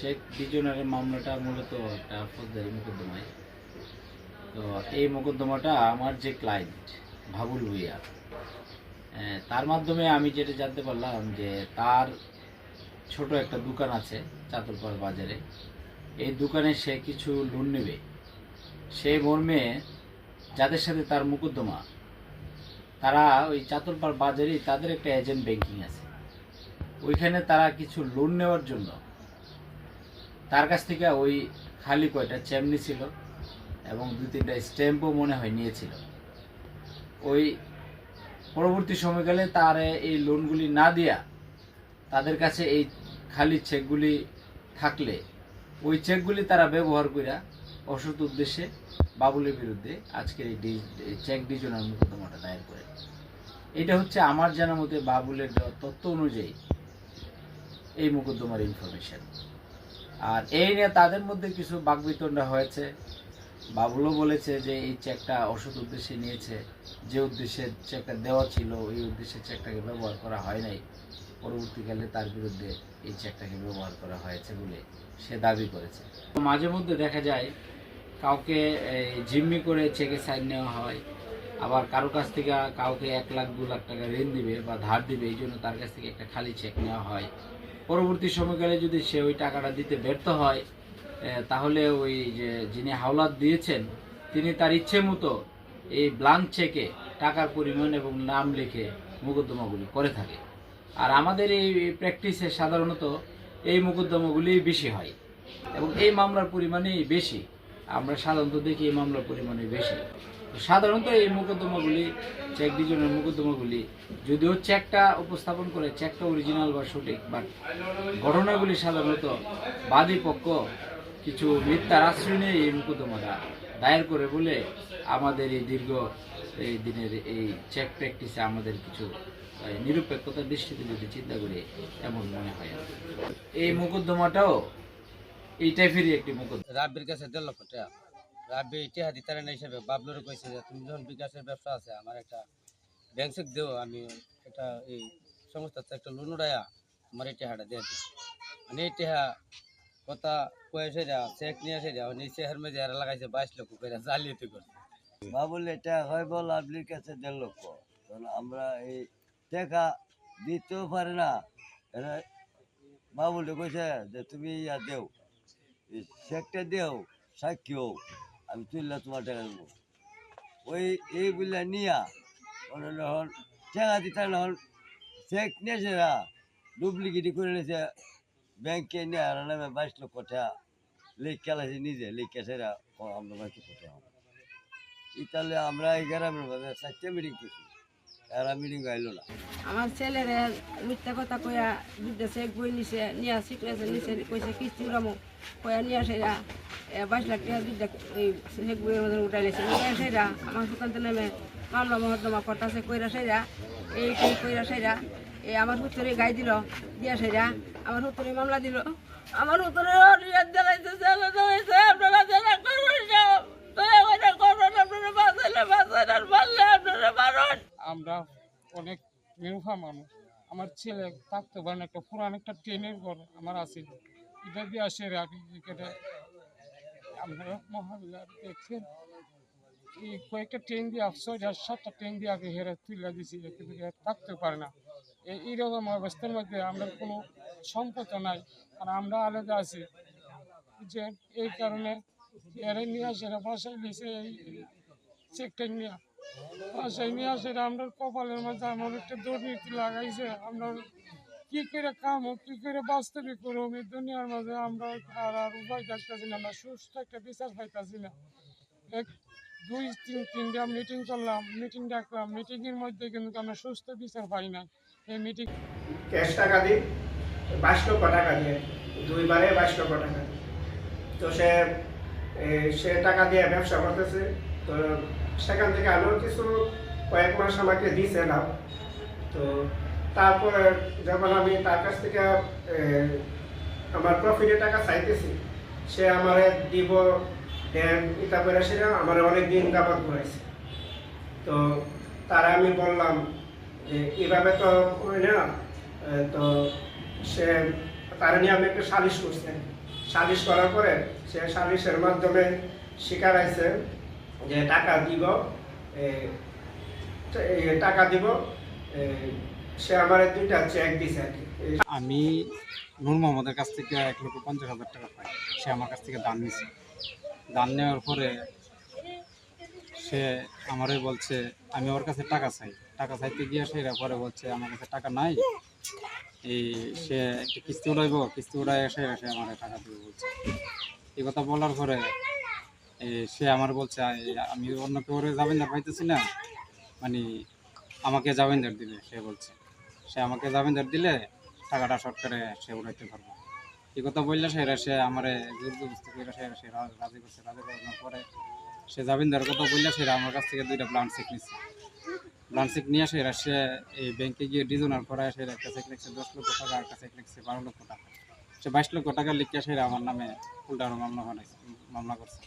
শেখ ডিজনারের মামলাটা মূলত একটা ফৌজদারি মোকদ্দমায়। তো এই মোকদ্দমাটা আমার যে ক্লায়েন্ট ভাবুল ভুইয়া, তার মাধ্যমে আমি যেটা জানতে পারলাম যে তার ছোট একটা দোকান আছে চাতলপাড় বাজারে। এই দোকানে সে কিছু লোন নেবে, সেই মর্মে যাদের সাথে তার মোকদ্দমা তারা ওই চাতলপাড় বাজারেই তাদের একটা এজেন্ট ব্যাংকিং আছে। ওইখানে তারা কিছু লোন নেওয়ার জন্য তার কাছ থেকে ওই খালি কয়টা চেমনি ছিল এবং 2-3টা স্ট্যাম্পও মনে হয় নিয়েছিল। ওই পরবর্তী সময়কালে তার এই লোনগুলি না দিয়া তাদের কাছে এই খালি চেকগুলি থাকলে ওই চেকগুলি তারা ব্যবহার করে অসৎ উদ্দেশ্যে বাবুলের বিরুদ্ধে আজকের এই চেক ডিজনার মোকদ্দমাটা দায়ের করে। এটা হচ্ছে আমার জানা মতে বাবুলের তথ্য অনুযায়ী এই মোকদ্দমার ইনফরমেশন। আর এই নিয়ে তাদের মধ্যে কিছু বাকবিতণ্ডা হয়েছে। বাবুলও বলেছে যে এই চেকটা অসৎ উদ্দেশ্যে নিয়েছে, যে উদ্দেশ্যে চেকটা দেওয়া ছিল ওই উদ্দেশ্যে চেকটাকে ব্যবহার করা হয় নাই, পরবর্তীকালে তার বিরুদ্ধে এই চেকটাকে ব্যবহার করা হয়েছে বলে সে দাবি করেছে। মাঝে মধ্যে দেখা যায় কাউকে জিম্মি করে চেকে সাইন নেওয়া হয়, আবার কারো কাছ থেকে কাউকে 1 লাখ 2 লাখ টাকা ঋণ দিবে বা ধার দিবে, এই জন্য তার কাছ থেকে একটা খালি চেক নেওয়া হয়। পরবর্তী সময়কালে যদি সে ওই টাকাটা দিতে ব্যর্থ হয়, তাহলে ওই যে যিনি হাওলাত দিয়েছেন তিনি তার ইচ্ছে মতো এই ব্লাঙ্ক চেকে টাকার পরিমাণ এবং নাম লিখে মোকদ্দমাগুলি করে থাকে। আর আমাদের এই প্র্যাকটিসে সাধারণত এই মোকদ্দমাগুলি বেশি হয় এবং এই মামলার পরিমাণই বেশি। আমরা সাধারণত দেখি এই মামলার পরিমাণই বেশি। সাধারণত এই মোকদ্দমাগুলি, চেক ডিজনের মোকদ্দমাগুলি, যদিও চেকটা উপস্থাপন করে চেকটা অরিজিনাল বা সঠিক, বাট ঘটনাগুলি সাধারণত বাদী পক্ষ কিছু মিথ্যার আশ্রয় নিয়ে এই মোকদ্দমাটা দায়ের করে বলে আমাদের এই দীর্ঘ এই দিনের এই চেক প্র্যাকটিসে আমাদের কিছু নিরপেক্ষতার দৃষ্টিতে যদি চিন্তা করি এমন মনে হয়। এই মোকদ্দমাটাও এই টাইপেরই একটি মোকদ্দমা। রাব্বির কাছে 1.5 লক্ষ টাকা রাব্বি ইতিহাস দিতারে না হিসেবে বাবলুর কইছে যে তুমি যখন বিকাশের ব্যবসা আছে আমার একটা ব্যাংক চেক দেও, আমি এটা এই সমস্ত একটা লোন উড়াইয়া আমার এই টাকাটা দিয়ে দিই। মানে এই টাকা কথা কয়ে সেটা চেক নিয়ে সেটা নিচে হের মেঝে এরা লাগাইছে 22 লক্ষ করে জালিয়াতি করছে। বাবুল এটা হয় বল লাভলির কাছে 1.5 লক্ষ, কারণ আমরা এই টাকা দিতেও পারে না। এরা বাবুলে কইছে যে তুমি ইয়া দেও, এই চেকটা দেও, সাক্ষী হও, আমি তুললে তোমার টাকা দেবো। ওই এই বললে নিয়া যখন টাকা দিতে যখন চেক নিয়েছে না, ডুপ্লিকেটি করে নিয়েছে ব্যাংকে নিয়ে, আর নামে 22 লক্ষ টাকা লিখে লাইছে নিজে, লিখে সেরা আমরা 22 লক্ষ টাকা। তাহলে আমরা এই গ্রামের মধ্যে 4টে মিটিং করছি, এরা মিটিং আইলো না। আমার ছেলেরে মিথ্যা কথা কইয়া বিদেশে বই নিছে, নিয়ে শিখেছে, নিচে কইছে কিস্তি উড়ামো, কয়া নিয়ে সেরা 22 লাখ টাকা বিদ্যা এই শেখ বইয়ের মধ্যে উঠাই লেছে। উঠাই সেরা আমার সুকান্ত নামে মামলা মহদ্দমা করতেছে, কইরা সেরা এই কইরা সেরা এই আমার হুত্তরে গাই দিল, দিয়া সেরা আমার হুত্তরে মামলা দিল, আমার হুত্তরে রিয়াদ জ্বালাইছে, জ্বালা জ্বালাইছে। আপনারা জ্বালা করবেন না, দয়া করে করবেন, আপনারা বাঁচাইলে বাঁচান আর মারলে আপনারা মারুন। আমরা অনেক নিরুফা মানুষ। আমার ছেলে থাকতে পারেন একটা পুরান একটা ট্রেনের ঘর আমার আছে, এটা দিয়ে আসে রাখি। আমরা মহল্লা দেখছেন এই কয়েকটা ট্রেন দিয়ে 6-7টা ট্রেন দিয়ে আগে হেরে তুলে দিয়েছি, কিন্তু থাকতে পারে না। এইরকম অবস্থার মধ্যে আমরা কোনো সম্পদ নাই, আর আমরা আলাদা আছি যে এই কারণে এরা নিয়ে আসে বাসায় নিয়েছে এই চেকটা নিয়ে বাসায় নিয়ে আসে। আমরা কপালের মধ্যে আমার একটা দুর্নীতি লাগাইছে। আমরা কি করে কাম হোক, কি করে বাস্তবিক করবো এই দুনিয়ার মাঝে আমরা আর উপায় দেখতেছি না, আমরা সুস্থ একটা বিচার পাইতেছি না। 2-3টা মিটিং করলাম, মিটিং ডাকলাম, মিটিংয়ের মধ্যে কিন্তু আমরা সুস্থ বিচার পাই না। এই মিটিং ক্যাশ টাকা দিই 22 লক্ষ টাকা দিয়ে, 2বারে 22 লক্ষ টাকা। তো সে টাকা দিয়ে ব্যবসা করতেছে। তো সেখান থেকে আরও কিছু কয়েক মাস আমাকে দিয়েছে লাভ। তো তারপরে যখন আমি তার কাছ থেকে আমার প্রফিটের টাকা চাইতেছি, সে আমার দিব দেন এটা করে সেটা আমার অনেক দিন যাবত করেছে। তো তারা আমি বললাম যে এভাবে তো হয় না। তো সে তারা নিয়ে আমি একটা সালিশ করছে। সালিশ করার পরে সে সালিশের মাধ্যমে স্বীকার হয়েছে যে টাকা দিব, টাকা দিব। সে আমার 2টা চেক দিছে আর কি। আমি নূর মোহাম্মদের কাছ থেকে 1,50,000 টাকা পাই। সে আমার কাছ থেকে দান নিছে। দান নেওয়ার পরে সে আমারে বলছে আমি ওর কাছে টাকা চাই। টাকা চাইতে গিয়ে সে পরে বলছে আমার কাছে টাকা নাই, এই সে একটা কিস্তি উড়াইব, কিস্তি উড়াই এসে আমার টাকা দেবে বলছে। এই কথা বলার পরে সে আমার বলছে আমি অন্য কেউ জামিনদার পাইতেছি না, মানে আমাকে জামিনদার দিবে। সে বলছে সে আমাকে জামিনদার দিলে টাকাটা শর্ট করে সে উড়াইতে পারবো। এই কথা বললে সে আমারে জোরজবস্তি করে সে রাজি করছে। রাজি করানোর পরে সে জামিনদার কথা বললে সে আমার কাছ থেকে 2টা ব্লান্ট চেক নিচ্ছে। ব্লান্ট চেক নিয়ে সে এই ব্যাংকে গিয়ে ডিজোনার করায় সে একটা চেক লিখছে 10 লক্ষ টাকা, একটা চেক লিখছে 12 লক্ষ টাকা। সে 22 লক্ষ টাকা লিখে সে আমার নামে উল্টানো মামলা করছে।